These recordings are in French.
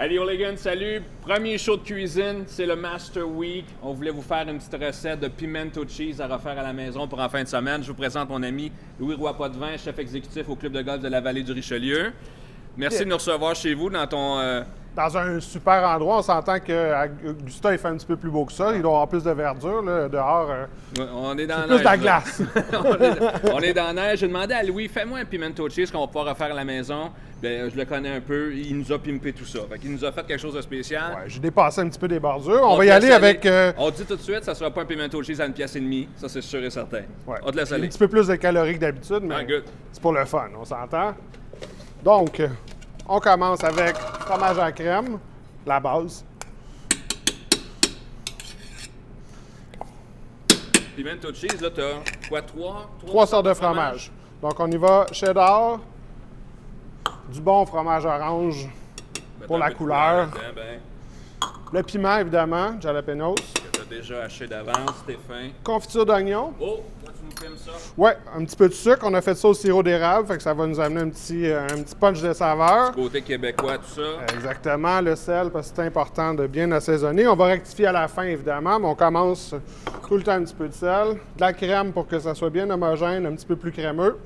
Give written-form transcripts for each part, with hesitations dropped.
Allez, Hooligan, salut! Premier show de cuisine, c'est le Master Week. On voulait vous faire une petite recette de pimento cheese à refaire à la maison pour en fin de semaine. Je vous présente mon ami Louis Roy-Potvin, chef exécutif au Club de golf de la Vallée du Richelieu. Merci de nous recevoir chez vous dans ton... Dans un super endroit, on s'entend que Augusta, il fait un petit peu plus beau que ça. Il doit avoir plus de verdure, là, dehors. On est dans c'est plus de la glace. on est dans la neige. J'ai demandé à Louis, fais-moi un pimento cheese qu'on va pouvoir refaire à la maison. Bien, je le connais un peu. Il nous a pimpé tout ça. Fait qu'il nous a fait quelque chose de spécial. Ouais, j'ai dépassé un petit peu des bordures. On va y aller avec... On dit tout de suite, ça sera pas un pimento cheese à 1,5 $. Ça, c'est sûr et certain. Ouais. On te laisse aller. Un petit peu plus de calories que d'habitude, mais c'est pour le fun, on s'entend. Donc, on commence avec fromage à crème, la base. Pimento cheese, là, t'as quoi, trois sortes de fromage. Donc, on y va cheddar, du bon fromage orange pour la couleur. Le piment, évidemment, jalapenos. Que t'as déjà haché d'avance, c'était fin. Confiture d'oignon. Oh, là, tu nous filmes ça. Ouais, un petit peu de sucre. On a fait ça au sirop d'érable, fait que ça va nous amener un petit punch de saveur. Côté québécois, tout ça. Exactement, le sel, parce que c'est important de bien assaisonner. On va rectifier à la fin, évidemment, mais on commence tout le temps un petit peu de sel. De la crème pour que ça soit bien homogène, un petit peu plus crémeux.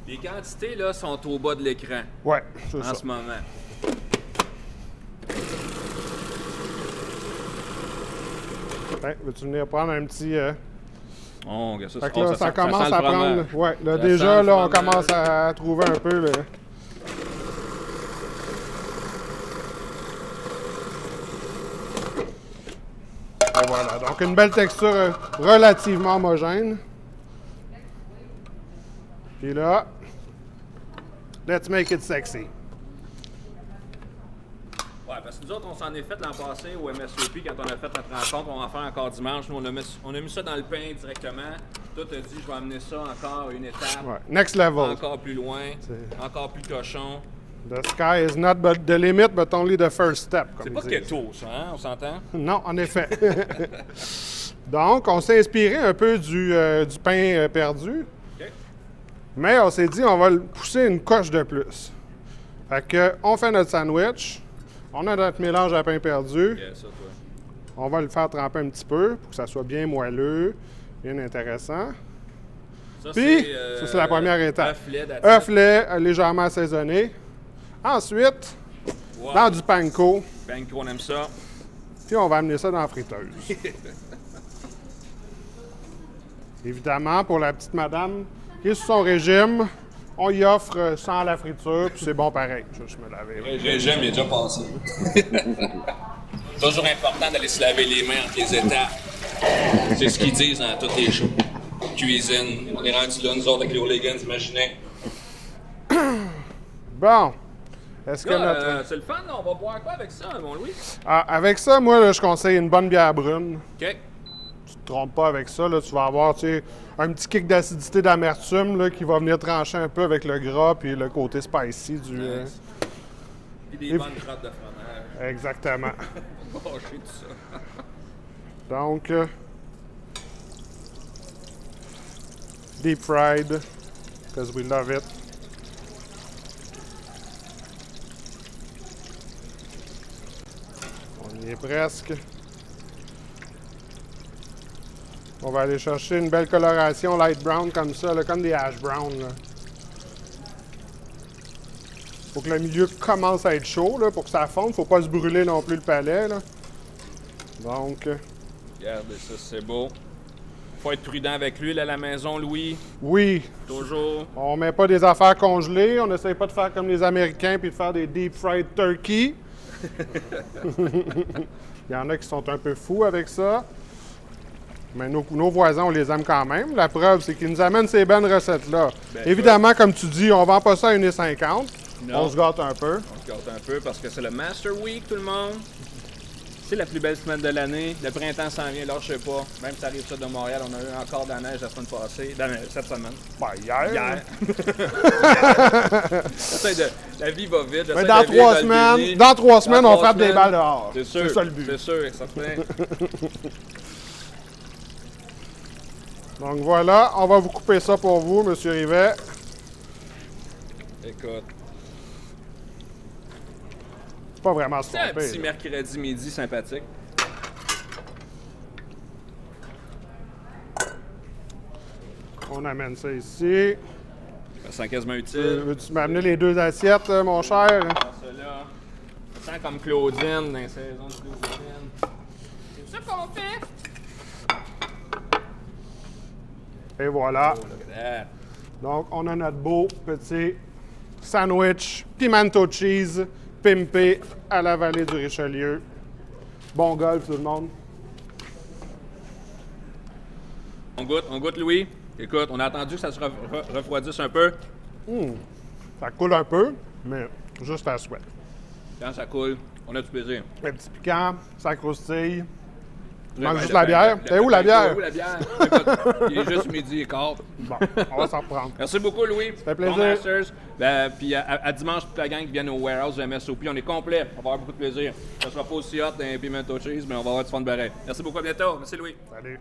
Les quantités, là, sont au bas de l'écran. Ouais, c'est ça. En ce moment. Ouais, veux-tu venir prendre un petit... Oh, ça, fait que là, ça commence à prendre... Ouais, là, Ça déjà, sent là, le on commence à trouver un peu le... Et voilà, donc une belle texture relativement homogène. Puis là, let's make it sexy. Ouais, parce que nous autres, on s'en est fait l'an passé au MSOP quand on a fait notre rencontre. On va en faire encore dimanche. Nous, on a mis ça dans le pain directement. Toi, t'as dit, je vais amener ça encore une étape. Ouais, next level. Encore plus loin, encore plus cochon. The sky is not but the limit, but only the first step. C'est pas keto, ça, hein? On s'entend? Non, en effet. Donc, on s'est inspiré un peu du pain perdu. Okay. Mais on s'est dit, on va le pousser une coche de plus. Fait que, on fait notre sandwich. On a notre mélange à pain perdu. Yeah, ça, toi. On va le faire tremper un petit peu pour que ça soit bien moelleux, bien intéressant. Ça, Puis, ça, c'est la première étape. Œuf lait légèrement assaisonné. Ensuite, dans du panko. Panko, on aime ça. Puis, on va amener ça dans la friteuse. Évidemment, pour la petite madame qui est sous son régime, on y offre sans la friture, puis c'est bon pareil. Je me laver. Le régime est déjà passé. Toujours important d'aller se laver les mains entre les étapes. C'est ce qu'ils disent dans toutes les shows. Cuisine. On est rendu là, nous autres, avec les hooligans, imaginez. Bon. Est-ce que notre... c'est le fun, là. On va boire quoi avec ça, mon Louis? Avec ça, moi, là, je conseille une bonne bière brune. OK. Tu te trompes pas avec ça, là, tu vas avoir, tu sais, un petit kick d'acidité, d'amertume, là, qui va venir trancher un peu avec le gras puis le côté spicy du... Nice. Puis des bonnes crottes de fromage. Exactement. Bâcher tout ça. Donc, deep fried, because we love it. On y est presque. On va aller chercher une belle coloration light brown comme ça, là, comme des hash brown. Là. Faut que le milieu commence à être chaud là, pour que ça fonde. Faut pas se brûler non plus le palais. Là. Donc. Regardez ça, c'est beau. Faut être prudent avec l'huile à la maison, Louis. Oui. Toujours. On met pas des affaires congelées. On n'essaye pas de faire comme les Américains puis de faire des deep fried turkey. Il y en a qui sont un peu fous avec ça. Mais nos voisins, on les aime quand même. La preuve, c'est qu'ils nous amènent ces bonnes recettes-là. Ben, évidemment, comme tu dis, on vend pas ça à 1,50 $. On se gâte un peu. On se gâte un peu parce que c'est le Master Week, tout le monde. C'est la plus belle semaine de l'année. Le printemps s'en vient, lâchez pas. Même si ça arrive ça de Montréal, on a eu encore de la neige la semaine passée. Cette semaine. Ben, hier. La vie va vite. Mais dans 3 semaines, on frappe des balles dehors. C'est sûr. C'est ça le but. C'est sûr, certain. Donc voilà, on va vous couper ça pour vous, M. Rivet. Écoute. C'est pas vraiment se C'est un tromper. petit mercredi midi sympathique. On amène ça ici. Ça me sent quasiment utile. Veux-tu m'amener les 2 assiettes, mon cher? Ça là. Ça sent comme Claudine dans les saisons de Claudine. C'est ça qu'on fait. Et voilà. Oh, look at that. Donc, on a notre beau petit sandwich pimento cheese pimpé à la vallée du Richelieu. Bon golf, tout le monde. On goûte, Louis. Écoute, on a attendu que ça se refroidisse un peu. Ça coule un peu, mais juste à souhait. Quand ça coule, on a du plaisir. Un petit piquant, ça croustille. Il manque Ouais, juste le la pain- bière. le- T'es où le la pain- bière? Où la bière? Écoute, il est juste midi et quart. Bon, on va s'en reprendre. Merci beaucoup, Louis. fait plaisir. Bon Masters. Puis à dimanche, toute la gang qui vient au warehouse du MSOP, on est complet. On va avoir beaucoup de plaisir. Ça sera pas aussi hot d'un pimento cheese, mais on va avoir du fun pareil. Merci beaucoup, à bientôt. Merci, Louis. Salut.